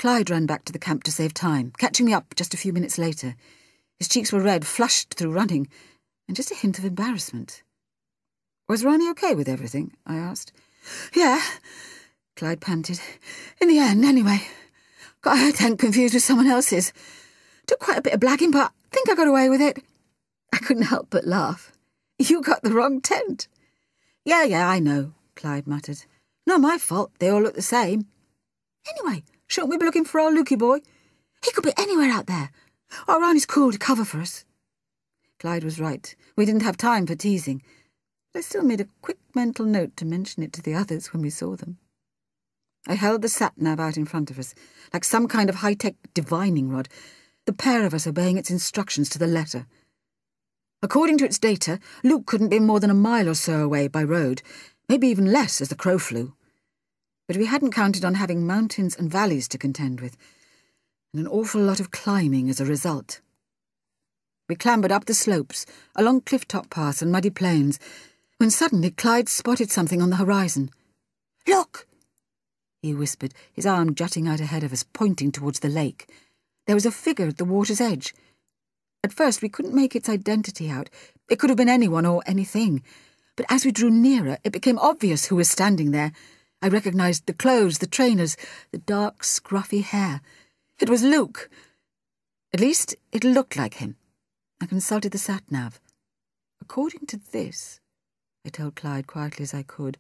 Clyde ran back to the camp to save time, catching me up just a few minutes later. His cheeks were red, flushed through running, and just a hint of embarrassment. "Was Ronnie okay with everything?" I asked. "Yeah," Clyde panted. "In the end, anyway. Got her tent confused with someone else's. Took quite a bit of blagging, but I think I got away with it." I couldn't help but laugh. "You got the wrong tent." Yeah, I know," Clyde muttered. "Not my fault, they all look the same. Anyway, shouldn't we be looking for old Lukey boy? He could be anywhere out there. Or Ronnie's cool to cover for us." Clyde was right. We didn't have time for teasing. But I still made a quick mental note to mention it to the others when we saw them. I held the sat-nav out in front of us, like some kind of high-tech divining rod, the pair of us obeying its instructions to the letter. According to its data, Luke couldn't be more than a mile or so away by road, maybe even less as the crow flew. But we hadn't counted on having mountains and valleys to contend with, and an awful lot of climbing as a result. We clambered up the slopes, along cliff-top paths and muddy plains, when suddenly Clyde spotted something on the horizon. "Look!" he whispered, his arm jutting out ahead of us, pointing towards the lake. There was a figure at the water's edge. At first we couldn't make its identity out. It could have been anyone or anything. But as we drew nearer, it became obvious who was standing there. I recognised the clothes, the trainers, the dark, scruffy hair. It was Luke. At least it looked like him. I consulted the sat-nav. "According to this," I told Clyde quietly as I could,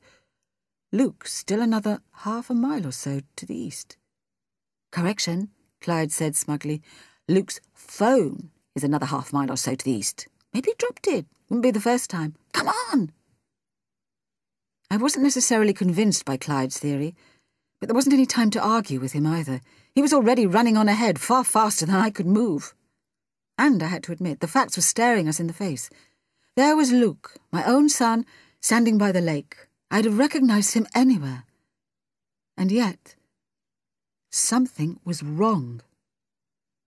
"Luke's still another half a mile or so to the east." "Correction," Clyde said smugly. "Luke's phone is another half mile or so to the east. Maybe he dropped it. Wouldn't be the first time. Come on!" I wasn't necessarily convinced by Clyde's theory, but there wasn't any time to argue with him either. He was already running on ahead, far faster than I could move. And, I had to admit, the facts were staring us in the face. There was Luke, my own son, standing by the lake. I'd have recognised him anywhere. And yet, something was wrong.